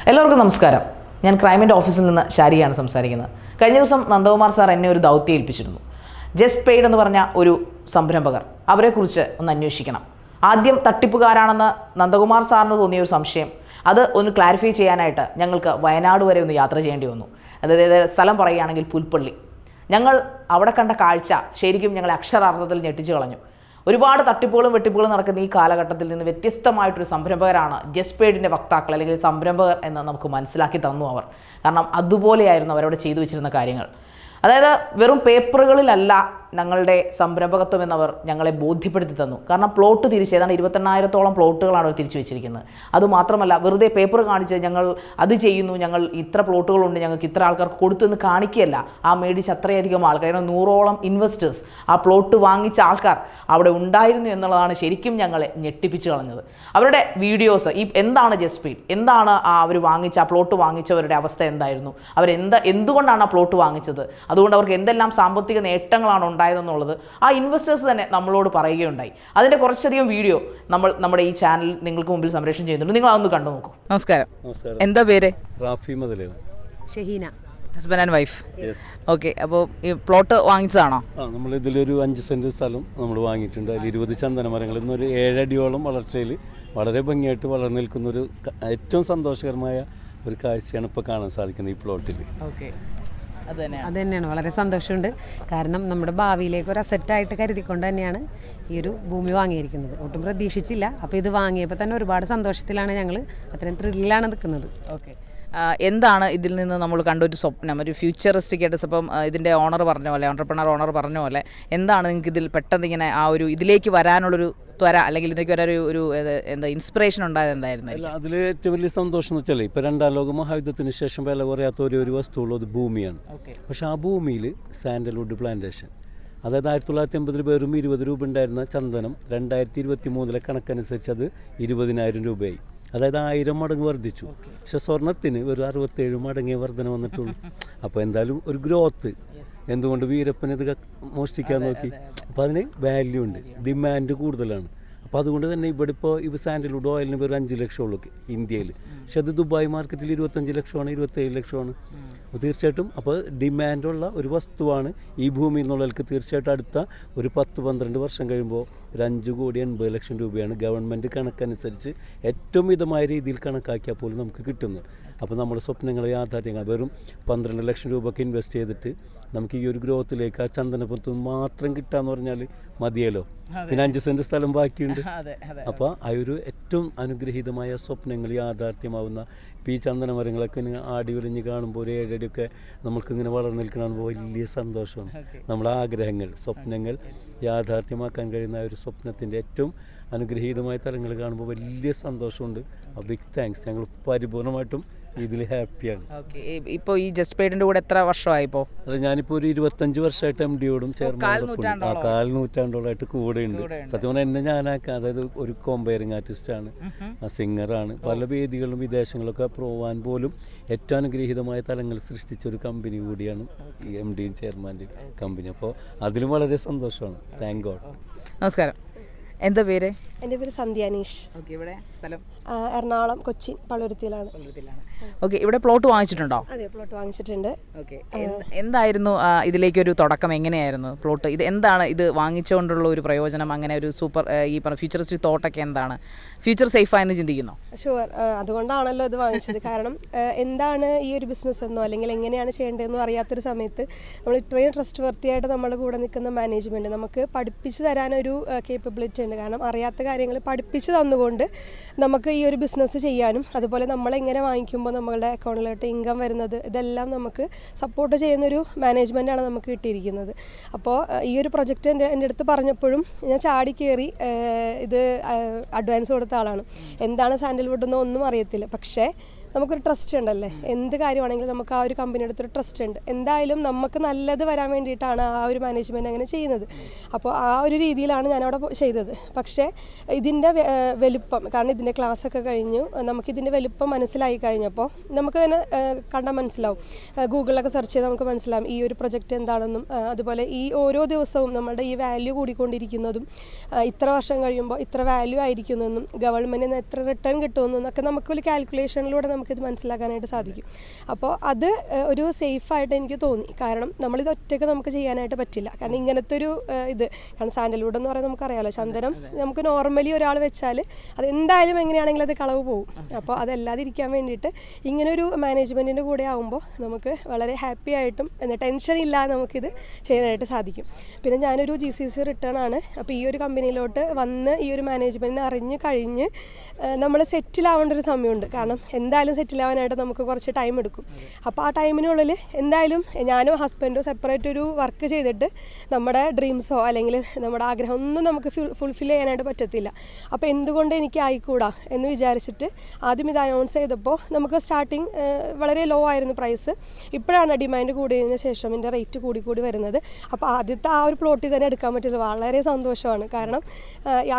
എല്ലാവർക്കും നമസ്കാരം. ഞാൻ ക്രൈമിൻ്റെ ഓഫീസിൽ നിന്ന് ഷാരിയാണ് സംസാരിക്കുന്നത്. കഴിഞ്ഞ ദിവസം നന്ദകുമാർ സാർ എന്നെ ഒരു ദൗത്യം ഏൽപ്പിച്ചിരുന്നു. ജസ്റ്റ് പെയ്ഡ് എന്ന് പറഞ്ഞ ഒരു സംരംഭകർ, അവരെക്കുറിച്ച് ഒന്ന് അന്വേഷിക്കണം. ആദ്യം തട്ടിപ്പുകാരാണെന്ന് നന്ദകുമാർ സാറിന് തോന്നിയ ഒരു സംശയം, അത് ഒന്ന് ക്ലാരിഫൈ ചെയ്യാനായിട്ട് ഞങ്ങൾക്ക് വയനാട് വരെ ഒന്ന് യാത്ര ചെയ്യേണ്ടി വന്നു. അതായത് സ്ഥലം പറയുകയാണെങ്കിൽ പുൽപ്പള്ളി. ഞങ്ങൾ അവിടെ കണ്ട കാഴ്ച ശരിക്കും ഞങ്ങളെ അക്ഷരാർത്ഥത്തിൽ ഞെട്ടിച്ചു കളഞ്ഞു. ഒരുപാട് തട്ടിപ്പുകളും വെട്ടിപ്പുകളും നടക്കുന്ന ഈ കാലഘട്ടത്തിൽ നിന്ന് വ്യത്യസ്തമായിട്ടൊരു സംരംഭകരാണ് ജസ്റ്റ് പെയ്ഡിൻ്റെ വക്താക്കൾ അല്ലെങ്കിൽ സംരംഭകർ എന്ന് നമുക്ക് മനസ്സിലാക്കി തന്നു അവർ. കാരണം അതുപോലെയായിരുന്നു അവരവിടെ ചെയ്തു വെച്ചിരുന്ന കാര്യങ്ങൾ. അതായത് വെറും പേപ്പറുകളിലല്ല ഞങ്ങളുടെ സംരംഭകത്വം എന്നവർ ഞങ്ങളെ ബോധ്യപ്പെടുത്തി തന്നു. കാരണം പ്ലോട്ട് തിരിച്ച് ഏതാണ്ട് 28,000-ഓളം പ്ലോട്ടുകളാണ് അവർ തിരിച്ചു വെച്ചിരിക്കുന്നത്. അതുമാത്രമല്ല, വെറുതെ പേപ്പർ കാണിച്ച് ഞങ്ങൾ അത് ചെയ്യുന്നു, ഞങ്ങൾ ഇത്ര പ്ലോട്ടുകളുണ്ട്, ഞങ്ങൾക്ക് ഇത്ര ആൾക്കാർക്ക് കൊടുത്തു എന്ന് കാണിക്കുകയല്ല. ആ മേടിച്ച് അത്രയധികം ആൾക്കാർ, 100ഓളം ഇൻവെസ്റ്റേഴ്സ്, ആ പ്ലോട്ട് വാങ്ങിച്ച ആൾക്കാർ അവിടെ ഉണ്ടായിരുന്നു എന്നുള്ളതാണ് ശരിക്കും ഞങ്ങളെ ഞെട്ടിപ്പിച്ച് കളഞ്ഞത്. അവരുടെ വീഡിയോസ്, ഈ എന്താണ് ജസ്റ്റ് പെയ്ഡ്, എന്താണ് അവർ വാങ്ങിച്ച ആ പ്ലോട്ട് വാങ്ങിച്ചവരുടെ അവസ്ഥ എന്തായിരുന്നു, എന്തുകൊണ്ടാണ് ആ പ്ലോട്ട് വാങ്ങിച്ചത്, അതുകൊണ്ട് അവർക്ക് എന്തെല്ലാം സാമ്പത്തിക നേട്ടങ്ങളാണ് ഉണ്ടായതെന്നുള്ളത് ആ ഇൻവെസ്റ്റേഴ്സ് തന്നെ നമ്മളോട് പറയുകയുണ്ടായി. അതിൻ്റെ കുറച്ചധികം വീഡിയോ നമ്മൾ നമ്മുടെ ഈ ചാനൽ നിങ്ങൾക്ക് മുമ്പിൽ സംപ്രേഷണം ചെയ്യുന്നുണ്ട്. നിങ്ങൾ അതൊന്ന് കണ്ടു നോക്കൂ. നമസ്കാരം. എന്താ പേര്? റാഫി മദലാണ്. Shaheena. Husband and wife. Okay. അപ്പോൾ ഈ പ്ലോട്ട് വാങ്ങിച്ചതാണോ? നമ്മൾ ഇതിലൊരു 5 സെന്റ് സ്ഥലം നമ്മൾ വാങ്ങിയിട്ടുണ്ട്. അതിൽ 20 ചന്ദന മരങ്ങൾ ഇന്നൊരു 7 അടിയോളം വളർച്ചയിൽ വളരെ ഭംഗിയായിട്ട് വളർന്നു നിൽക്കുന്നൊരു ഏറ്റവും സന്തോഷകരമായ ഒരു കാഴ്ചയാണ് ഇപ്പോൾ കാണാൻ സാധിക്കുന്നത് ഈ പ്ലോട്ടിൽ. ഓക്കെ. അത് തന്നെയാണ്, വളരെ സന്തോഷമുണ്ട്. കാരണം നമ്മുടെ ഭാവിയിലേക്ക് ഒരു അസറ്റായിട്ട് കരുതിക്കൊണ്ട് തന്നെയാണ് ഈ ഒരു ഭൂമി വാങ്ങിയിരിക്കുന്നത്. ഒട്ടും പ്രതീക്ഷിച്ചില്ല. അപ്പോൾ ഇത് വാങ്ങിയപ്പോൾ തന്നെ ഒരുപാട് സന്തോഷത്തിലാണ് ഞങ്ങൾ, അത്രയും ത്രില്ലിലാണ് നിൽക്കുന്നത്. ഓക്കെ. എന്താണ് ഇതിൽ നിന്ന് നമ്മൾ കണ്ട ഒരു സ്വപ്നം, ഒരു ഫ്യൂച്ചറിസ്റ്റിക് ആയിട്ട്? ഇപ്പം ഇതിൻ്റെ ഓണർ പറഞ്ഞ പോലെ, ഓണ്ടർപ്രണർ ഓണർ പറഞ്ഞ പോലെ, എന്താണ് നിങ്ങൾക്ക് ഇതിൽ പെട്ടെന്ന് ഇങ്ങനെ ആ ഒരു ഇതിലേക്ക് വരാനുള്ളൊരു ത്വര, അല്ലെങ്കിൽ ഇതിലേക്ക് വരാൻ ഒരു എന്താ ഇൻസ്പിറേഷൻ ഉണ്ടായത് എന്തായിരുന്നു? അതിൽ ഏറ്റവും വലിയ സന്തോഷം എന്ന് വെച്ചാൽ ഇപ്പോൾ 2ാം ലോക മഹായുദ്ധത്തിന് ശേഷം വില കുറയാത്ത ഒരു വസ്തുവുള്ളത് ഭൂമിയാണ്. പക്ഷെ ആ ഭൂമിയിൽ സാൻഡൽവുഡ് പ്ലാന്റേഷൻ, അതായത് 1980 വെറും 20 രൂപ ഉണ്ടായിരുന്ന ചന്ദനം 2023 കണക്കനുസരിച്ച് അത് 20,000 രൂപയായി. അതായത് 1000 മടങ്ങ് വർദ്ധിച്ചു. പക്ഷെ സ്വർണത്തിന് ഒരു 67 മടങ്ങേ വർധന വന്നിട്ടുള്ളൂ. അപ്പോൾ എന്തായാലും ഒരു ഗ്രോത്ത്. എന്തുകൊണ്ട് വീരപ്പൻ ഇത് മോഷ്ടിക്കാൻ നോക്കി? അപ്പോൾ അതിന് വാല്യൂ ഉണ്ട്, ഡിമാൻഡ് കൂടുതലാണ്. അപ്പോൾ അതുകൊണ്ട് തന്നെ ഇവിടെ ഇപ്പോൾ സാൻഡൽവുഡ് ഓയിലിന് വെറും 5 ലക്ഷമുള്ളൂ ഇന്ത്യയിൽ. പക്ഷെ അത് ദുബായ് മാർക്കറ്റിൽ 25 ലക്ഷമാണ്, 27 ലക്ഷമാണ്. അപ്പോൾ തീർച്ചയായിട്ടും അപ്പോൾ ഡിമാൻഡുള്ള ഒരു വസ്തുവാണ് ഈ ഭൂമിയിൽ നിന്നുള്ളവർക്ക്. തീർച്ചയായിട്ടും അടുത്ത ഒരു 10-12 വർഷം കഴിയുമ്പോൾ ഒരു 5,80,00,000 രൂപയാണ് ഗവൺമെൻറ് കണക്കനുസരിച്ച് ഏറ്റവും മിതമായ രീതിയിൽ കണക്കാക്കിയാൽ പോലും നമുക്ക് കിട്ടുന്നത്. അപ്പോൾ നമ്മുടെ സ്വപ്നങ്ങളെ യാഥാർത്ഥ്യങ്ങൾ വെറും 12 ലക്ഷം രൂപയ്ക്ക് ഇൻവെസ്റ്റ് ചെയ്തിട്ട് നമുക്ക് ഈ ഒരു ഗ്രോത്തിലേക്ക് ആ ചന്ദനപ്പുറത്ത് മാത്രം കിട്ടാന്ന് പറഞ്ഞാൽ മതിയല്ലോ. പിന്നെ 5 സെന്റ് സ്ഥലം ബാക്കിയുണ്ട്. അപ്പോൾ ആ ഒരു ഏറ്റവും അനുഗ്രഹീതമായ സ്വപ്നങ്ങൾ യാഥാർത്ഥ്യമാവുന്ന ഇപ്പോൾ ഈ ചന്ദന മരങ്ങളൊക്കെ ആടി ഉലഞ്ഞ് കാണുമ്പോൾ ഒരു 7 അടിയൊക്കെ നമുക്കിങ്ങനെ വളർന്നു നിൽക്കണമെന്ന് വലിയ സന്തോഷമാണ്. നമ്മുടെ ആഗ്രഹങ്ങൾ, സ്വപ്നങ്ങൾ യാഥാർത്ഥ്യമാക്കാൻ കഴിയുന്ന ഒരു സ്വപ്നത്തിൻ്റെ ഏറ്റവും അനുഗ്രഹീതമായ തലങ്ങൾ കാണുമ്പോൾ വലിയ സന്തോഷമുണ്ട്. Big thanks. ഞങ്ങൾ പരിപൂർണമായിട്ടും ഇതിൽ ഹാപ്പിയാണ്. ഇപ്പോൾ ഈ ജസ്റ്റ് പെയ്ഡിൻ്റെ കൂടെ എത്ര വർഷമായി? ഇപ്പോൾ അല്ല, ഞാനിപ്പോൾ ഒരു 25 വർഷമായിട്ട് MD-യോടും ചെയർമാനോടും 4 നൂറ്റാണ്ടോളമായിട്ട് കൂടെയുണ്ട്. സത്യം പറഞ്ഞാൽ എന്നെ ഞാനാക്കാം. അതായത് ഒരു കോമ്പയറിംഗ് ആർട്ടിസ്റ്റാണ്, സിംഗറാണ്. പല വേദികളിലും വിദേശങ്ങളൊക്കെ പോകാൻ പോലും ഏറ്റവും അനുഗ്രഹീതമായ തലങ്ങൾ സൃഷ്ടിച്ച ഒരു കമ്പനി കൂടിയാണ് ഈ MD-യും ചെയർമാൻ്റെയും കമ്പനി. അപ്പോൾ അതിലും വളരെ സന്തോഷമാണ്. Thank God. നമസ്കാരം. എന്താ പേര്? എൻ്റെ പേര് സന്ധ്യാനീഷ്. ഓക്കെ. ഇവിടെ സ്ഥലം? എറണാകുളം കൊച്ചിൻ പള്ളുരുത്തിയിലാണ്. ഓക്കെ. ഇവിടെ പ്ലോട്ട് വാങ്ങിച്ചിട്ടുണ്ടോ? അതെ, പ്ലോട്ട് വാങ്ങിച്ചിട്ടുണ്ട്. ഓക്കെ. എന്തായിരുന്നു ഇതിലേക്കൊരു തുടക്കം? എങ്ങനെയായിരുന്നു പ്ലോട്ട്? ഇത് എന്താണ് ഇത് വാങ്ങിച്ചുകൊണ്ടുള്ള ഒരു പ്രയോജനം? അങ്ങനെ ഒരു സൂപ്പർ ഈ പറഞ്ഞ ഫ്യൂച്ചറിസ്റ്റിക് തോട്ടൊക്കെ എന്താണ്? ഫ്യൂച്ചർ സേഫായെന്ന് ചിന്തിക്കുന്നോ? ഷുവർ. അതുകൊണ്ടാണല്ലോ ഇത് വാങ്ങിച്ചത്. കാരണം എന്താണ് ഈ ഒരു ബിസിനസ് എന്നോ അല്ലെങ്കിൽ എങ്ങനെയാണ് ചെയ്യേണ്ടതെന്നോ അറിയാത്തൊരു സമയത്ത് നമ്മൾ ഇത്രയും ട്രസ്റ്റ് വർത്തിയായിട്ട് നമ്മുടെ കൂടെ നിൽക്കുന്ന മാനേജ്മെൻറ്റ് നമുക്ക് പഠിപ്പിച്ച് തരാനൊരു കേപ്പബിലിറ്റി ഉണ്ട്. കാരണം അറിയാത്ത കാര്യങ്ങൾ പഠിപ്പിച്ച് തന്നുകൊണ്ട് നമുക്ക് ഈ ഒരു ബിസിനസ് ചെയ്യാനും അതുപോലെ നമ്മളെങ്ങനെ വാങ്ങിക്കുമ്പോൾ നമ്മളുടെ അക്കൗണ്ടിലോട്ട് ഇൻകം വരുന്നത് ഇതെല്ലാം നമുക്ക് സപ്പോർട്ട് ചെയ്യുന്നൊരു മാനേജ്മെൻറ്റാണ് നമുക്ക് കിട്ടിയിരിക്കുന്നത്. അപ്പോൾ ഈ ഒരു പ്രൊജക്റ്റ് എൻ്റെ അടുത്ത് പറഞ്ഞപ്പോഴും ഞാൻ ചാടി കയറി ഇത് അഡ്വാൻസ് കൊടുത്ത ആളാണ്. എന്താണ് സാൻഡൽവുഡ് എന്നോ ഒന്നും അറിയത്തില്ല. പക്ഷേ നമുക്കൊരു ട്രസ്റ്റ് ഉണ്ടല്ലേ, എന്ത് കാര്യമാണെങ്കിലും നമുക്ക് ആ ഒരു കമ്പനിയുടെ അടുത്തൊരു ട്രസ്റ്റ് ഉണ്ട്. എന്തായാലും നമുക്ക് നല്ലത് വരാൻ വേണ്ടിയിട്ടാണ് ആ ഒരു മാനേജ്മെൻറ്റ് അങ്ങനെ ചെയ്യുന്നത്. അപ്പോൾ ആ ഒരു രീതിയിലാണ് ഞാനവിടെ ചെയ്തത്. പക്ഷേ ഇതിൻ്റെ വലുപ്പം, കാരണം ഇതിൻ്റെ ക്ലാസ്സൊക്കെ കഴിഞ്ഞു, നമുക്കിതിൻ്റെ വലുപ്പം മനസ്സിലായി കഴിഞ്ഞപ്പോൾ നമുക്ക് തന്നെ കണ്ടാൽ മനസ്സിലാവും. ഗൂഗിളിലൊക്കെ സെർച്ച് ചെയ്ത് നമുക്ക് മനസ്സിലാവും ഈ ഒരു പ്രൊജക്റ്റ് എന്താണെന്നും അതുപോലെ ഈ ഓരോ ദിവസവും നമ്മളുടെ ഈ വാല്യൂ കൂടിക്കൊണ്ടിരിക്കുന്നതും ഇത്ര വർഷം കഴിയുമ്പോൾ ഇത്ര വാല്യൂ ആയിരിക്കുന്നതെന്നും ഗവൺമെൻറ്റിന് എത്ര റിട്ടേൺ കിട്ടുമെന്നും ഒക്കെ നമുക്കൊരു കാൽക്കുലേഷനിലൂടെ നമുക്ക് നമുക്കിത് മനസ്സിലാക്കാനായിട്ട് സാധിക്കും. അപ്പോൾ അത് ഒരു സേഫായിട്ട് എനിക്ക് തോന്നി. കാരണം നമ്മളിത് ഒറ്റയ്ക്ക് നമുക്ക് ചെയ്യാനായിട്ട് പറ്റില്ല. കാരണം ഇങ്ങനത്തെ ഒരു കാരണം സാൻഡൽവുഡ് എന്ന് പറയുന്നത് നമുക്കറിയാമല്ലോ, ചന്ദനം നമുക്ക് നോർമലി ഒരാൾ വെച്ചാൽ അത് എന്തായാലും എങ്ങനെയാണെങ്കിലും അത് കളവ് പോകും. അപ്പോൾ അതല്ലാതെ ഇരിക്കാൻ വേണ്ടിയിട്ട് ഇങ്ങനൊരു മാനേജ്മെൻറ്റിൻ്റെ കൂടെ ആകുമ്പോൾ നമുക്ക് വളരെ ഹാപ്പി ആയിട്ടും ടെൻഷൻ ഇല്ലാതെ നമുക്കിത് ചെയ്യാനായിട്ട് സാധിക്കും. പിന്നെ ഞാനൊരു GCC റിട്ടേൺ ആണ്. അപ്പോൾ ഈ ഒരു കമ്പനിയിലോട്ട് വന്ന് ഈ ഒരു മാനേജ്മെൻറ്റിനെ അറിഞ്ഞ് കഴിഞ്ഞ് നമ്മൾ സെറ്റിലാവേണ്ട ഒരു സമയമുണ്ട്. കാരണം എന്തായാലും സെറ്റിലാവാനായിട്ട് നമുക്ക് കുറച്ച് ടൈം എടുക്കും. അപ്പോൾ ആ ടൈമിനുള്ളിൽ എന്തായാലും ഞാനോ ഹസ്ബൻഡോ സെപ്പറേറ്റ് ഒരു വർക്ക് ചെയ്തിട്ട് നമ്മുടെ ഡ്രീംസോ അല്ലെങ്കിൽ നമ്മുടെ ആഗ്രഹം ഒന്നും നമുക്ക് ഫുൾഫിൽ ചെയ്യാനായിട്ട് പറ്റത്തില്ല. അപ്പോൾ എന്തുകൊണ്ട് എനിക്ക് ആയിക്കൂടാ എന്ന് വിചാരിച്ചിട്ട് ആദ്യം ഇത് അനൗൺസ് ചെയ്തപ്പോൾ നമുക്ക് സ്റ്റാർട്ടിങ് വളരെ ലോ ആയിരുന്നു പ്രൈസ്. ഇപ്പോഴാണ് ഡിമാൻഡ് കൂടിയതിന് ശേഷം ഇതിൻ്റെ റേറ്റ് കൂടി വരുന്നത്. അപ്പോൾ ആദ്യത്തെ ആ ഒരു പ്ലോട്ടിൽ തന്നെ എടുക്കാൻ പറ്റിയത് വളരെ സന്തോഷമാണ്. കാരണം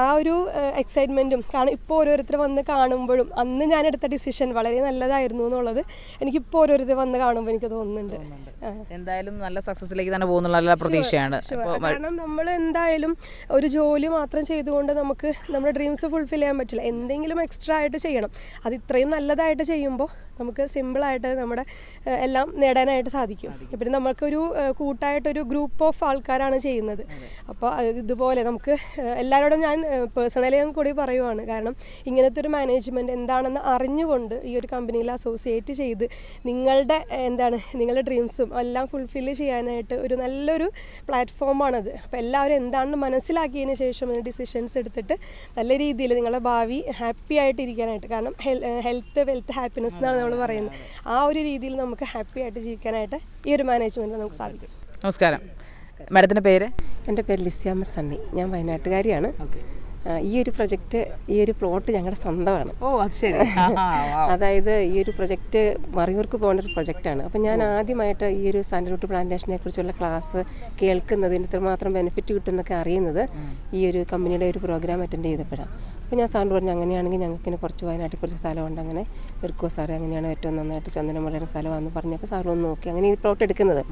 ആ ഒരു എക്സൈറ്റ്മെൻറ്റും, കാരണം ഇപ്പോൾ ഓരോരുത്തർ വന്ന് കാണുമ്പോഴും അന്ന് ഞാൻ എടുത്ത ഡിസിഷൻ വളരെ നല്ലതായിരുന്നു എന്നുള്ളത് എനിക്കിപ്പോൾ ഓരോരുത്തർ വന്ന് കാണുമ്പോൾ എനിക്ക് തോന്നുന്നുണ്ട്. എന്തായാലും നല്ല സക്സസിലേക്ക് തന്നെ പോകുന്നുള്ള നല്ല പ്രതീക്ഷയാണ്. കാരണം നമ്മൾ എന്തായാലും ഒരു ജോലി മാത്രം ചെയ്തുകൊണ്ട് നമുക്ക് നമ്മുടെ ഡ്രീംസ് ഫുൾഫിൽ ചെയ്യാൻ പറ്റില്ല. എന്തെങ്കിലും എക്സ്ട്രാ ആയിട്ട് ചെയ്യണം. അത് ഇത്രയും നല്ലതായിട്ട് ചെയ്യുമ്പോൾ നമുക്ക് സിമ്പിളായിട്ട് നമ്മുടെ എല്ലാം നേടാനായിട്ട് സാധിക്കും. പിന്നെ നമുക്കൊരു കൂട്ടായിട്ടൊരു ഗ്രൂപ്പ് ഓഫ് ആൾക്കാരാണ് ചെയ്യുന്നത്. അപ്പോൾ ഇതുപോലെ നമുക്ക് എല്ലാവരോടും ഞാൻ പേഴ്സണലി കൂടി പറയുവാണ്. കാരണം ഇങ്ങനത്തെ ഒരു മാനേജ്മെൻറ്റ് എന്താണെന്ന് അറിഞ്ഞുകൊണ്ട് ഈ ഒരു കമ്പനിയിൽ അസോസിയേറ്റ് ചെയ്ത് നിങ്ങളുടെ ഡ്രീംസും എല്ലാം ഫുൾഫില്ല് ചെയ്യാനായിട്ട് ഒരു നല്ലൊരു പ്ലാറ്റ്ഫോമാണത്. അപ്പോൾ എല്ലാവരും എന്താണെന്ന് മനസ്സിലാക്കിയതിന് ശേഷം ഡിസിഷൻസ് എടുത്തിട്ട് നല്ല രീതിയിൽ നിങ്ങളുടെ ഭാവി ഹാപ്പി ആയിട്ട് ഇരിക്കാനായിട്ട്, കാരണം ഹെൽത്ത് വെൽത്ത് ഹാപ്പിനെസ് എന്നാണ് നമ്മൾ പറയുന്നത്, ആ ഒരു രീതിയിൽ നമുക്ക് ഹാപ്പി ആയിട്ട് ജീവിക്കാനായിട്ട് ഈ ഒരു മാനേജ്മെൻറ്റിൽ നമുക്ക് സാധിക്കും. നമസ്കാരം. മാഡത്തിൻ്റെ പേര്? എൻ്റെ പേര് ലിസ്യാമ്മ സണ്ണി. ഞാൻ വയനാട്ടുകാരിയാണ്. ഈ ഒരു പ്രൊജക്റ്റ്, ഈ ഒരു പ്ലോട്ട് ഞങ്ങളുടെ സ്വന്തമാണ്. ഓ, അത് ശരി. അതായത് ഈ ഒരു പ്രൊജക്റ്റ് മറയൂർക്ക് പോകേണ്ട ഒരു പ്രൊജക്റ്റാണ്. അപ്പോൾ ഞാൻ ആദ്യമായിട്ട് ഈ ഒരു സാൻഡൽവുഡ് പ്ലാന്റേഷനെ കുറിച്ചുള്ള ക്ലാസ് കേൾക്കുന്നതിന് ഇത്രമാത്രം ബെനിഫിറ്റ് കിട്ടുമെന്നൊക്കെ അറിയുന്നത് ഈ ഒരു കമ്പനിയുടെ ഒരു പ്രോഗ്രാം അറ്റൻഡ് ചെയ്തപ്പോഴാണ്. അപ്പോൾ ഞാൻ സാറിന് പറഞ്ഞു, അങ്ങനെയാണെങ്കിൽ ഞങ്ങൾക്ക് കുറച്ച് വയനാട്ടിൽ കുറച്ച് സ്ഥലമുണ്ട്, അങ്ങനെ എടുക്കുമോ സാറേ, അങ്ങനെയാണ് ഏറ്റവും നന്നായിട്ട് ചന്ദനം വളരുന്ന സ്ഥലമാണെന്ന് പറഞ്ഞപ്പോൾ സാർ ഒന്ന് നോക്കി. അങ്ങനെ ഈ പ്ലോട്ട് എടുക്കുന്നത്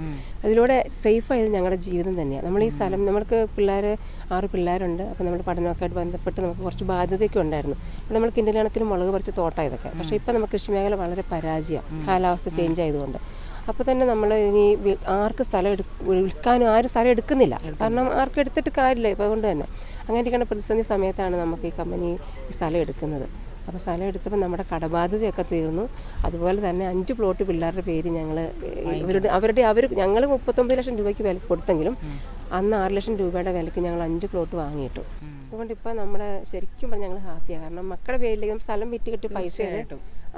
അതിലൂടെ സേഫായത് ഞങ്ങളുടെ ജീവിതം തന്നെയാണ്. നമ്മൾ ഈ സ്ഥലം, നമ്മൾക്ക് 6 പിള്ളേരുണ്ട്. അപ്പോൾ നമ്മൾ പഠനമൊക്കെ ആയിട്ട് ബന്ധപ്പെട്ട് നമുക്ക് കുറച്ച് ബാധ്യതയൊക്കെ ഉണ്ടായിരുന്നു. അപ്പോൾ നമ്മൾ കിൻഡലിണക്കിലും മുളക് പറിച്ച് തോട്ടം ഇതൊക്കെ. പക്ഷേ ഇപ്പം നമുക്ക് കൃഷിമേഖല വളരെ പരാജയം, കാലാവസ്ഥ ചേഞ്ച് ആയതുകൊണ്ട്. അപ്പോൾ തന്നെ നമ്മൾ ഇനി ആർക്ക് സ്ഥലം വിൽക്കാനും ആരും സ്ഥലം എടുക്കുന്നില്ല. കാരണം ആർക്കും എടുത്തിട്ട് കാര്യമില്ല. ഇപ്പോൾ അതുകൊണ്ട് തന്നെ അങ്ങനെ ഇരിക്കുന്ന പ്രതിസന്ധി സമയത്താണ് നമുക്ക് ഈ കമ്പനി ഈ സ്ഥലം എടുക്കുന്നത്. അപ്പോൾ സ്ഥലം എടുത്തപ്പോൾ നമ്മുടെ കടബാധ്യതയൊക്കെ തീർന്നു. അതുപോലെ തന്നെ 5 പ്ലോട്ട് പിള്ളേരുടെ പേര് ഞങ്ങൾ ഞങ്ങൾ 39 ലക്ഷം രൂപയ്ക്ക് വില കൊടുത്തെങ്കിലും അന്ന് 6 ലക്ഷം രൂപയുടെ വിലയ്ക്ക് ഞങ്ങൾ 5 പ്ലോട്ട് വാങ്ങിയിട്ടു. അതുകൊണ്ട് ഇപ്പോൾ നമ്മുടെ ശരിക്കും പറഞ്ഞാൽ ഞങ്ങൾ ഹാപ്പിയാണ്. കാരണം മക്കളുടെ പേരിലേക്ക് സ്ഥലം വിറ്റ് കിട്ടിയ പൈസ,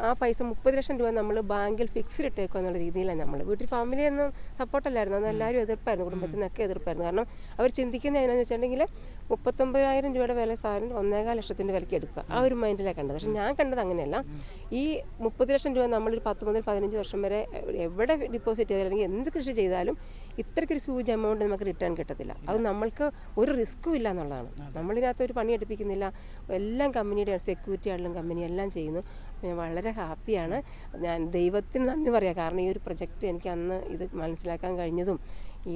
ആ പൈസ 30 ലക്ഷം രൂപ നമ്മൾ ബാങ്കിൽ ഫിക്സ്ഡ് ഇട്ടേക്കുക എന്നുള്ള രീതിയിലാണ്. നമ്മൾ വീട്ടിൽ ഫാമിലിയൊന്നും സപ്പോർട്ടല്ലായിരുന്നു, അന്ന് എല്ലാവരും എതിർപ്പായിരുന്നു, കുടുംബത്തിൽ നിന്നൊക്കെ എതിർപ്പായിരുന്നു. കാരണം അവർ ചിന്തിക്കുന്നത് എങ്ങനെയാണെന്ന് വെച്ചിട്ടുണ്ടെങ്കിൽ 39,000 രൂപയുടെ വില സാധനം 1.25 ലക്ഷത്തിൻ്റെ വിലയ്ക്ക് എടുക്കുക, ആ ഒരു മൈൻഡിലാണ് കണ്ടത്. പക്ഷേ ഞാൻ കണ്ടത് അങ്ങനെയല്ല. ഈ 30 ലക്ഷം രൂപ നമ്മളൊരു 10 മുതൽ 15 വർഷം വരെ എവിടെ ഡിപ്പോസിറ്റ് ചെയ്താലും അല്ലെങ്കിൽ എന്ത് കൃഷി ചെയ്താലും ഇത്രയ്ക്കൊരു ഹ്യൂജ് എമൗണ്ട് നമുക്ക് റിട്ടേൺ കിട്ടത്തില്ല. അത് നമ്മൾക്ക് ഒരു റിസ്ക്കും ഇല്ല എന്നുള്ളതാണ്. നമ്മളിനകത്ത് ഒരു പണി എടുപ്പിക്കുന്നില്ല, എല്ലാം കമ്പനിയുടെ സെക്യൂരിറ്റി ആണെങ്കിലും കമ്പനി എല്ലാം ചെയ്യുന്നു. ഞാൻ വളരെ ഹാപ്പിയാണ്. ഞാൻ ദൈവത്തിന് നന്ദി പറയാം. കാരണം ഈ ഒരു പ്രൊജക്റ്റ് എനിക്ക് അന്ന് ഇത് മനസ്സിലാക്കാൻ കഴിഞ്ഞതും ഈ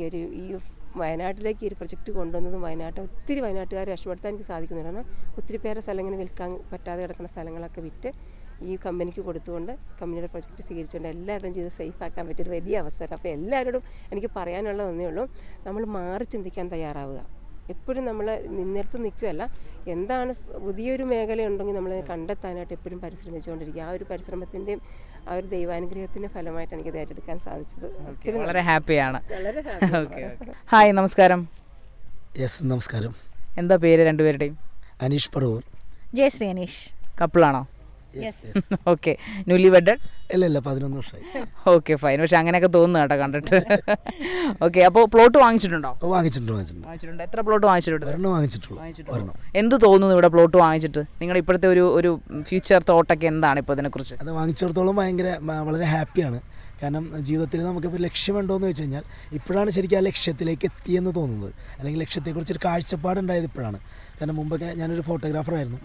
വയനാട്ടിലേക്ക് ഈ ഒരു പ്രൊജക്റ്റ് കൊണ്ടുവന്നതും ഒത്തിരി വയനാട്ടുകാരെ രക്ഷപ്പെടുത്താൻ എനിക്ക് സാധിക്കുന്നുണ്ട്. കാരണം ഒത്തിരി പേരെ സ്ഥലം ഇങ്ങനെ വിൽക്കാൻ പറ്റാതെ കിടക്കുന്ന സ്ഥലങ്ങളൊക്കെ വിറ്റ് ഈ കമ്പനിക്ക് കൊടുത്തുകൊണ്ട് കമ്പനിയുടെ പ്രൊജക്റ്റ് സ്വീകരിച്ചുകൊണ്ട് എല്ലാവരുടെയും ചെയ്ത് സേഫ് ആക്കാൻ പറ്റിയൊരു വലിയ അവസരം. അപ്പോൾ എല്ലാവരോടും എനിക്ക് പറയാനുള്ളത് ഒന്നേ ഉള്ളൂ, നമ്മൾ മാറി ചിന്തിക്കാൻ തയ്യാറാവുക. എപ്പോഴും നമ്മൾ നിന്നിടത്ത് നിൽക്കുകയല്ല, എന്താണ് പുതിയൊരു മേഖലയുണ്ടെങ്കിൽ നമ്മൾ കണ്ടെത്താനായിട്ട് എപ്പോഴും പരിശ്രമിച്ചുകൊണ്ടിരിക്കുക. ആ ഒരു പരിശ്രമത്തിൻ്റെയും ആ ഒരു ദൈവാനുഗ്രഹത്തിൻ്റെ ഫലമായിട്ട് എനിക്കത് ഏറ്റെടുക്കാൻ സാധിച്ചത്. വളരെ ഹാപ്പിയാണ്. വളരെ ഹാപ്പി. ഹായ്, നമസ്കാരം. യെസ്, നമസ്കാരം. എന്താ പേര് രണ്ടുപേരുടെയും? അനീഷ് പറവൂർ. ജയശ്രീ അനീഷ്. കപ്പിളാണോ? ഓക്കെ. Newly wedded? ഇല്ല 11 വർഷമായി. Okay, fine. പക്ഷെ അങ്ങനെയൊക്കെ തോന്നുന്നു കേട്ടോ കണ്ടിട്ട്. ഓക്കെ, അപ്പോൾ പ്ലോട്ട് വാങ്ങിച്ചിട്ടുണ്ടോ? വാങ്ങിച്ചിട്ടുണ്ട്. എത്ര പ്ലോട്ട് വാങ്ങിച്ചിട്ടുണ്ട്? വാങ്ങിച്ചിട്ടുള്ളൂ. എന്ത് തോന്നുന്നു ഇവിടെ പ്ലോട്ട് വാങ്ങിച്ചിട്ട്? നിങ്ങളുടെ ഇപ്പോഴത്തെ ഒരു ഫ്യൂച്ചർ തോട്ടൊക്കെ എന്താണ് ഇപ്പോൾ ഇതിനെക്കുറിച്ച്? അത് വാങ്ങിച്ചിടത്തോളം വളരെ ഹാപ്പിയാണ്. കാരണം ജീവിതത്തിൽ നമുക്കിപ്പോൾ ലക്ഷ്യമുണ്ടോയെന്ന് വെച്ച് കഴിഞ്ഞാൽ ഇപ്പോഴാണ് ശരിക്കും ആ ലക്ഷ്യത്തിലേക്ക് എത്തിയെന്ന് തോന്നുന്നത്, അല്ലെങ്കിൽ ലക്ഷ്യത്തെക്കുറിച്ചൊരു കാഴ്ചപ്പാടുണ്ടായത് ഇപ്പോഴാണ്. കാരണം മുമ്പൊക്കെ ഞാനൊരു ഫോട്ടോഗ്രാഫറായിരുന്നു.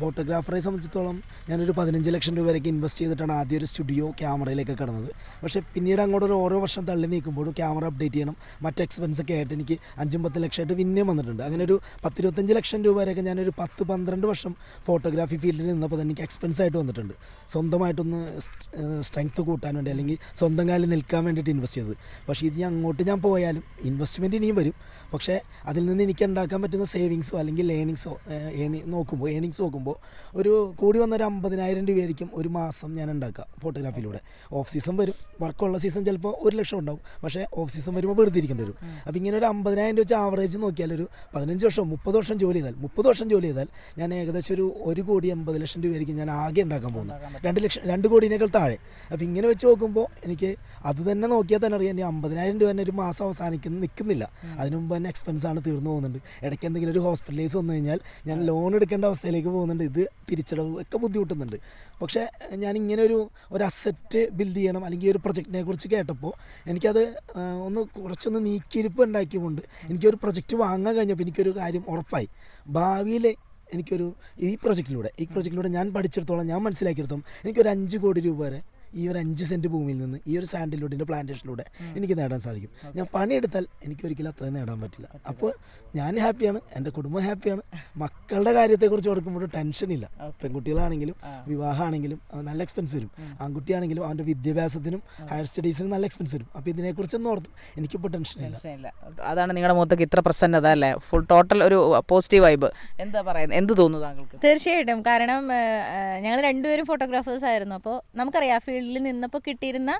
ഫോട്ടോഗ്രാഫറെ സംബന്ധിച്ചിടത്തോളം ഞാനൊരു 15 ലക്ഷം രൂപ വരെയൊക്കെ ഇൻവെസ്റ്റ് ചെയ്തിട്ടാണ് ആദ്യം ഒരു സ്റ്റുഡിയോ സ്റ്റുഡിയോ ക്യാമറയിലേക്ക് കടന്നത്. പക്ഷേ പിന്നീട് അങ്ങോട്ട് ഓരോ വർഷം തള്ളി നീക്കുമ്പോഴും ക്യാമറ അപ്ഡേറ്റ് ചെയ്യണം, മറ്റ് എക്സ്പെൻസൊക്കെ ആയിട്ട് എനിക്ക് 5-10 ലക്ഷമായിട്ട് പിന്നെയും വന്നിട്ടുണ്ട്. അങ്ങനെ ഒരു 10-25 ലക്ഷം രൂപ വരെയൊക്കെ ഞാനൊരു 10-12 വർഷം ഫോട്ടോഗ്രാഫി ഫീൽഡിൽ നിന്നപ്പോൾ തന്നെ എനിക്ക് എക്സ്പെൻസ് ആയിട്ട് വന്നിട്ടുണ്ട്. സ്വന്തമായിട്ടൊന്ന് സ്ട്രെങ്ത്ത് കൂട്ടാൻ വേണ്ടി അല്ലെങ്കിൽ സ്വന്തം കാലിൽ നിൽക്കാൻ വേണ്ടിയിട്ട് ഇൻവെസ്റ്റ് ചെയ്തത്. പക്ഷേ ഇത് അങ്ങോട്ട് ഞാൻ പോയാലും ഇൻവെസ്റ്റ്മെൻറ്റ് ഇനിയും വരും. പക്ഷേ അതിൽ നിന്ന് എനിക്ക് ഉണ്ടാക്കാൻ പറ്റുന്ന സേവിങ്സോ അല്ലെങ്കിൽ ഏണിങ്സോ നോക്കുമ്പോൾ ഒരു കൂടി വന്നൊരു 50,000 രൂപയായിരിക്കും ഒരു മാസം ഞാൻ ഉണ്ടാക്കുക ഫോട്ടോഗ്രാഫിയിലൂടെ. ഓഫ് സീസൺ വരും, വർക്കുള്ള സീസൺ ചിലപ്പോൾ 1 ലക്ഷം ഉണ്ടാവും, പക്ഷേ ഓഫ് സീസൺ വരുമ്പോൾ വെറുതെ ഇരിക്കേണ്ടി വരും. അപ്പോൾ ഇങ്ങനെ ഒരു 50,000 വെച്ച് ആവറേജ് നോക്കിയാൽ ഒരു 15 വർഷം 30 വർഷം ജോലി ചെയ്താൽ ഞാൻ ഏകദേശം ഒരു 1,80,00,000 രൂപയായിരിക്കും ഞാൻ ആകെ ഉണ്ടാക്കാൻ പോകുന്നത്, 2 കോടിയേക്കാൾ താഴെ. അപ്പോൾ ഇങ്ങനെ വെച്ച് നോക്കുമ്പോൾ എനിക്ക് അത് തന്നെ നോക്കിയാൽ തന്നെ അറിയാം, 50,000 രൂപ തന്നെ ഒരു മാസം നിൽക്കുന്നില്ല. അതിനു മുമ്പ് തന്നെ എക്സ്പെൻസാണ് തീർന്നു പോകുന്നുണ്ട്. ഇടയ്ക്ക് എന്തെങ്കിലും ഒരു ഹോസ്പിറ്റലൈസ് വന്നു കഴിഞ്ഞാൽ ഞാൻ ലോൺ എടുക്കേണ്ട അവസ്ഥയിലേക്ക് പോകുന്നുണ്ട്. ഇത് തിരിച്ചടവ് ഒക്കെ ബുദ്ധിമുട്ടുന്നുണ്ട്. പക്ഷേ ഞാൻ ഇങ്ങനെ ഒരു അസറ്റ് ബിൽഡ് ചെയ്യണം അല്ലെങ്കിൽ ഒരു പ്രൊജക്റ്റിനെ കുറിച്ച് കേട്ടപ്പോൾ എനിക്കത് കുറച്ചൊന്ന് നീക്കിയിരിപ്പ് ഉണ്ടാക്കിക്കൊണ്ട് എനിക്കൊരു പ്രൊജക്റ്റ് വാങ്ങാൻ കഴിഞ്ഞപ്പോൾ എനിക്കൊരു കാര്യം ഉറപ്പായി. ഭാവിയിൽ ഈ പ്രൊജക്റ്റിലൂടെ ഞാൻ പഠിച്ചിടത്തോളം, ഞാൻ മനസ്സിലാക്കിയെടുത്തോളം എനിക്കൊരു 5 കോടി രൂപ വരെ ഈ ഒരു 5 സെൻറ്റ് ഭൂമിയിൽ നിന്ന് ഈ ഒരു സാൻഡൽവുഡിൻ്റെ പ്ലാന്റേഷനിലൂടെ എനിക്ക് നേടാൻ സാധിക്കും. ഞാൻ പണിയെടുത്താൽ എനിക്കൊരിക്കലും അത്രയും നേടാൻ പറ്റില്ല. അപ്പോൾ ഞാൻ ഹാപ്പിയാണ്, എൻ്റെ കുടുംബം ഹാപ്പിയാണ്. മക്കളുടെ കാര്യത്തെക്കുറിച്ച് ഓർക്കുമ്പോൾ ടെൻഷനില്ല. പെൺകുട്ടികളാണെങ്കിലും വിവാഹമാണെങ്കിലും നല്ല എക്സ്പെൻസ് വരും, ആൺകുട്ടിയാണെങ്കിലും അവൻ്റെ വിദ്യാഭ്യാസത്തിനും ഹയർ സ്റ്റഡീസിനും നല്ല എക്സ്പെൻസ് വരും. അപ്പോൾ ഇതിനെക്കുറിച്ചൊന്നും ഓർത്തും എനിക്കിപ്പോൾ ടെൻഷനില്ല. അതാണ് നിങ്ങളുടെ മുഖത്തേക്ക് ഇത്ര പ്രസന്നത അല്ലേ, ഫുൾ ടോട്ടൽ ഒരു പോസിറ്റീവ് വൈബ്. എന്താ പറയുന്നത്, എന്ത് തോന്നുന്നു താങ്കൾക്ക്? തീർച്ചയായിട്ടും. കാരണം ഞങ്ങൾ രണ്ടുപേരും ഫോട്ടോഗ്രാഫേഴ്സ് ആയിരുന്നു. അപ്പോൾ നമുക്കറിയാം ഫീൽഡിൽ നിന്നപ്പോൾ കിട്ടിയിരുന്ന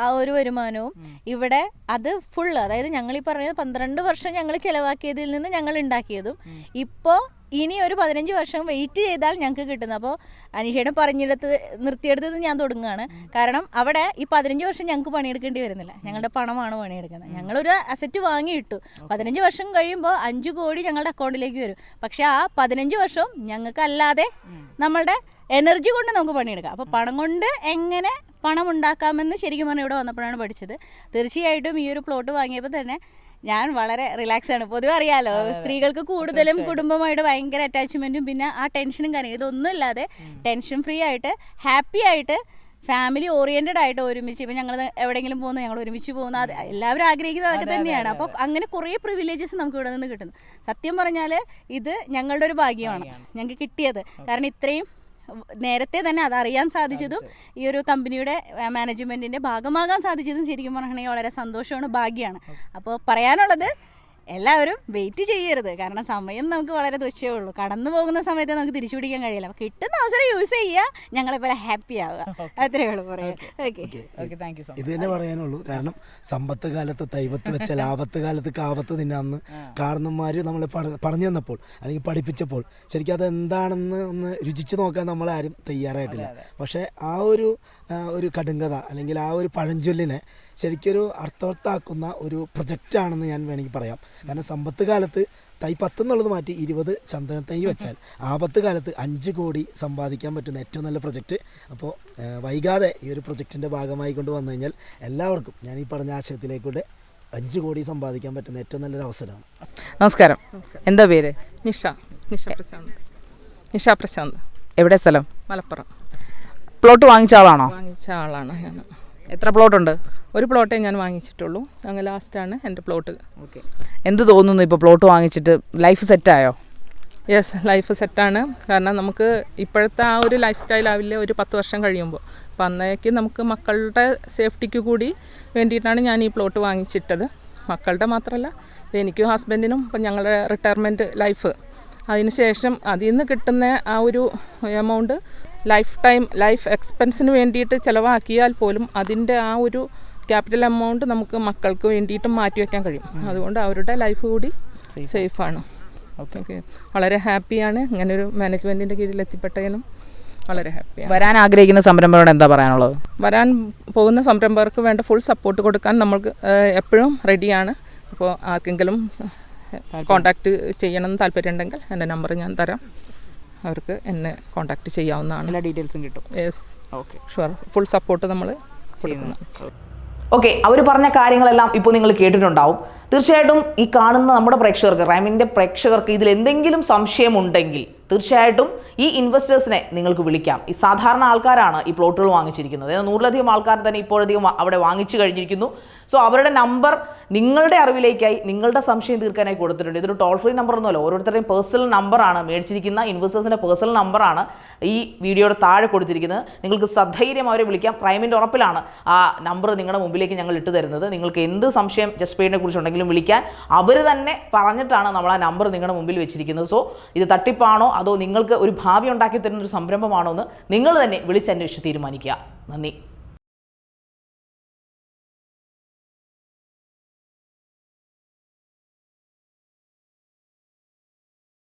ആ ഒരു വരുമാനവും ഇവിടെ അത് ഫുള്ള്, അതായത് ഞങ്ങൾ ഈ പറഞ്ഞത് 12 വർഷം ഞങ്ങൾ ചിലവാക്കിയതിൽ നിന്ന് ഞങ്ങൾ ഉണ്ടാക്കിയതും ഇപ്പോൾ ഇനി ഒരു 15 വർഷം വെയിറ്റ് ചെയ്താൽ ഞങ്ങൾക്ക് കിട്ടുന്നത്. അപ്പോൾ അനീഷയുടെ നിർത്തിയെടുത്തത് ഞാൻ തുടങ്ങുകയാണ്. കാരണം അവിടെ ഈ 15 വർഷം ഞങ്ങൾക്ക് പണിയെടുക്കേണ്ടി വരുന്നില്ല, ഞങ്ങളുടെ പണമാണ് പണിയെടുക്കുന്നത്. ഞങ്ങളൊരു അസറ്റ് വാങ്ങിയിട്ടു, 15 വർഷം കഴിയുമ്പോൾ 5 കോടി ഞങ്ങളുടെ അക്കൗണ്ടിലേക്ക് വരും. പക്ഷേ ആ 15 വർഷം ഞങ്ങൾക്കല്ലാതെ നമ്മളുടെ എനർജി കൊണ്ട് നമുക്ക് പണിയെടുക്കാം. അപ്പോൾ പണം കൊണ്ട് എങ്ങനെ പണം ഉണ്ടാക്കാമെന്ന് ശരിക്കും പറഞ്ഞാൽ ഇവിടെ വന്നപ്പോഴാണ് പഠിച്ചത്. തീർച്ചയായിട്ടും ഈ ഒരു പ്ലോട്ട് വാങ്ങിയപ്പോൾ തന്നെ ഞാൻ വളരെ റിലാക്സ് ആണ്. പൊതുവെ അറിയാലോ, സ്ത്രീകൾക്ക് കൂടുതലും കുടുംബമായിട്ട് ഭയങ്കര അറ്റാച്ച്മെൻറ്റും പിന്നെ ആ ടെൻഷനും കാര്യം ഇതൊന്നും ഇല്ലാതെ ടെൻഷൻ ഫ്രീ ആയിട്ട് ഹാപ്പി ആയിട്ട് ഫാമിലി ഓറിയൻറ്റഡ് ആയിട്ട് ഒരുമിച്ച്, ഇപ്പം ഞങ്ങൾ എവിടെയെങ്കിലും പോകുന്ന ഞങ്ങൾ ഒരുമിച്ച് പോകുന്ന അത് എല്ലാവരും ആഗ്രഹിക്കുന്നത് അതൊക്കെ തന്നെയാണ്. അപ്പോൾ അങ്ങനെ കുറേ പ്രിവിലേജസ് നമുക്ക് ഇവിടെ നിന്ന് കിട്ടുന്നു. സത്യം പറഞ്ഞാൽ ഇത് ഞങ്ങളുടെ ഒരു ഭാഗ്യമാണ് ഞങ്ങൾക്ക് കിട്ടിയത്. കാരണം ഇത്രയും നേരത്തെ തന്നെ അതറിയാൻ സാധിച്ചതും ഈ ഒരു കമ്പനിയുടെ മാനേജ്മെൻറ്റിൻ്റെ ഭാഗമാകാൻ സാധിച്ചതും ശരിക്കും പറഞ്ഞിട്ടുണ്ടെങ്കിൽ വളരെ സന്തോഷമാണ്, ഭാഗ്യമാണ്. അപ്പോൾ പറയാനുള്ളത് എല്ലാവരും വെയിറ്റ് ചെയ്യരുത്. കാരണം സമയം നമുക്ക് വളരെ തുച്ഛമേ ഉള്ളൂ. കടന്നു പോകുന്ന സമയത്ത് നമുക്ക് തിരിച്ചു പിടിക്കാൻ കഴിയില്ല. അപ്പോൾ കിട്ടുന്ന അവസരം യൂസ് ചെയ്യുക, ഞങ്ങളെപ്പോലെ ഹാപ്പി ആവുക, അത്രയേ ഉള്ളൂ പറയാൻ. Okay, thank you so much. ഇത് തന്നെ പറയാനുള്ളൂ. കാരണം സമ്പത്ത് കാലത്ത് തൈവത്ത് വെച്ച ലാഭത്ത് കാലത്ത് കാവത്ത് തിന്നാന്ന് കാരണന്മാർ നമ്മളെ പറഞ്ഞു തന്നപ്പോൾ അല്ലെങ്കിൽ പഠിപ്പിച്ചപ്പോൾ ശരിക്കും അതെന്താണെന്ന് ഒന്ന് രുചിച്ച് നോക്കാൻ നമ്മളാരും തയ്യാറായിട്ടില്ല. പക്ഷേ ആ ഒരു കടുങ്കഥ അല്ലെങ്കിൽ ആ ഒരു പഴഞ്ചൊല്ലിനെ ശരിക്കൊരു അർത്ഥവത്താക്കുന്ന ഒരു പ്രൊജക്റ്റാണെന്ന് ഞാൻ വേണമെങ്കിൽ പറയാം. കാരണം സമ്പത്ത് കാലത്ത് തൈ 10 എന്നുള്ളത് മാറ്റി 20 ചന്ദന തൈ വെച്ചാൽ ആപത്ത് കാലത്ത് 5 കോടി സമ്പാദിക്കാൻ പറ്റുന്ന ഏറ്റവും നല്ല പ്രൊജക്റ്റ്. അപ്പോൾ വൈകാതെ ഈ ഒരു പ്രൊജക്റ്റിൻ്റെ ഭാഗമായി കൊണ്ട് വന്നു കഴിഞ്ഞാൽ എല്ലാവർക്കും ഞാൻ ഈ പറഞ്ഞ ആശയത്തിലേക്കൂടെ 5 കോടി സമ്പാദിക്കാൻ പറ്റുന്ന ഏറ്റവും നല്ലൊരു അവസരമാണ്. നമസ്കാരം, എന്താ പേര്? നിഷ പ്രശാന്ത്. എവിടെ സ്ഥലം? മലപ്പുറം. പ്ലോട്ട് വാങ്ങിച്ച ആളാണോ? വാങ്ങിച്ച ആളാണ് ഞാൻ. എത്ര പ്ലോട്ട് ഉണ്ട്? ഒരു പ്ലോട്ടേ ഞാൻ വാങ്ങിച്ചിട്ടുള്ളൂ. അങ്ങനെ ലാസ്റ്റാണ് എൻ്റെ പ്ലോട്ട്. ഓക്കെ, എന്ത് തോന്നുന്നു ഇപ്പോൾ പ്ലോട്ട് വാങ്ങിച്ചിട്ട്? ലൈഫ് സെറ്റായോ? യെസ്, ലൈഫ് സെറ്റാണ്. കാരണം നമുക്ക് ഇപ്പോഴത്തെ ആ ഒരു ലൈഫ് സ്റ്റൈലാവില്ല ഒരു 10 വർഷം കഴിയുമ്പോൾ. അപ്പോൾ അന്നേക്ക് നമുക്ക് മക്കളുടെ സേഫ്റ്റിക്ക് കൂടി വേണ്ടിയിട്ടാണ് ഞാൻ ഈ പ്ലോട്ട് വാങ്ങിച്ചിട്ടത്. മക്കളുടെ മാത്രമല്ല, എനിക്കും ഹസ്ബൻഡിനും ഇപ്പം ഞങ്ങളുടെ റിട്ടയർമെൻറ്റ് ലൈഫ് അതിന് ശേഷം അതിൽ നിന്ന് കിട്ടുന്ന ആ ഒരു എമൗണ്ട് ലൈഫ് എക്സ്പെൻസിന് വേണ്ടിയിട്ട് ചിലവാക്കിയാൽ പോലും അതിൻ്റെ ആ ഒരു ക്യാപിറ്റൽ എമൗണ്ട് നമുക്ക് മക്കൾക്ക് വേണ്ടിയിട്ട് മാറ്റി വയ്ക്കാൻ കഴിയും. അതുകൊണ്ട് അവരുടെ ലൈഫ് കൂടി സേഫാണ്. ഓക്കെ, വളരെ ഹാപ്പിയാണ് ഇങ്ങനൊരു മാനേജ്മെൻറ്റിൻ്റെ കീഴിൽ എത്തിപ്പെട്ടതിനും വളരെ ഹാപ്പിയാണ്. വരാൻ ആഗ്രഹിക്കുന്ന സംരംഭകരോട് എന്താ പറയാനുള്ളത്? വരാൻ പോകുന്ന സംരംഭകർക്ക് വേണ്ട ഫുൾ സപ്പോർട്ട് കൊടുക്കാൻ നമ്മൾക്ക് എപ്പോഴും റെഡിയാണ്. അപ്പോൾ ആർക്കെങ്കിലും കോൺടാക്റ്റ് ചെയ്യണമെന്ന് താല്പര്യമുണ്ടെങ്കിൽ എൻ്റെ നമ്പർ ഞാൻ തരാം, അവർക്ക് എന്നെ കോൺടാക്റ്റ് ചെയ്യാവുന്നതാണ്. എല്ലാ ഡീറ്റെയിൽസും കിട്ടും. Yes, okay, sure, full support നമ്മൾ കൊടുക്കുന്നു. ഓക്കെ, അവർ പറഞ്ഞ കാര്യങ്ങളെല്ലാം ഇപ്പോൾ നിങ്ങൾ കേട്ടിട്ടുണ്ടാവും. തീർച്ചയായിട്ടും ഈ കാണുന്ന നമ്മുടെ പ്രേക്ഷകർക്ക്, റൈമിൻ്റെ പ്രേക്ഷകർക്ക് ഇതിൽ എന്തെങ്കിലും സംശയമുണ്ടെങ്കിൽ തീർച്ചയായിട്ടും ഈ ഇൻവെസ്റ്റേഴ്സിനെ നിങ്ങൾക്ക് വിളിക്കാം. ഈ സാധാരണ ആൾക്കാരാണ് ഈ പ്ലോട്ടുകൾ വാങ്ങിച്ചിരിക്കുന്നത്. 100-ലധികം ആൾക്കാർ തന്നെ ഇപ്പോഴധികം അവിടെ വാങ്ങിച്ചു കഴിഞ്ഞിരിക്കുന്നു. സോ അവരുടെ നമ്പർ നിങ്ങളുടെ അറിവിലേക്കായി, നിങ്ങളുടെ സംശയം തീർക്കാനായി കൊടുത്തിട്ടുണ്ട്. ഇതൊരു ടോൾ ഫ്രീ നമ്പർ ഒന്നുമല്ല, ഓരോരുത്തരുടെയും പേഴ്സണൽ നമ്പറാണ്, മേടിച്ചിരിക്കുന്ന ഇൻവെസ്റ്റേഴ്സിൻ്റെ പേഴ്സണൽ നമ്പറാണ് ഈ വീഡിയോയുടെ താഴെ കൊടുത്തിരിക്കുന്നത്. നിങ്ങൾക്ക് സധൈര്യം അവരെ വിളിക്കാം. ക്രൈമിൻ്റെ ഉറപ്പിലാണ് ആ നമ്പർ നിങ്ങളുടെ മുമ്പിലേക്ക് ഞങ്ങൾ ഇട്ട് തരുന്നത്. നിങ്ങൾക്ക് എന്ത് സംശയം ജസ്റ്റ് പെയ്ഡിനെ കുറിച്ചുണ്ടെങ്കിലും വിളിക്കാൻ അവർ തന്നെ പറഞ്ഞിട്ടാണ് നമ്മൾ ആ നമ്പർ നിങ്ങളുടെ മുമ്പിൽ വെച്ചിരിക്കുന്നത്. സോ ഇത് തട്ടിപ്പാണോ അതോ നിങ്ങൾക്ക് ഒരു ഭാവി ഉണ്ടാക്കി തരുന്ന ഒരു സംരംഭമാണോ എന്ന് നിങ്ങൾ തന്നെ വിളിച്ചന്വേഷിച്ച് തീരുമാനിക്കുക. നന്ദി.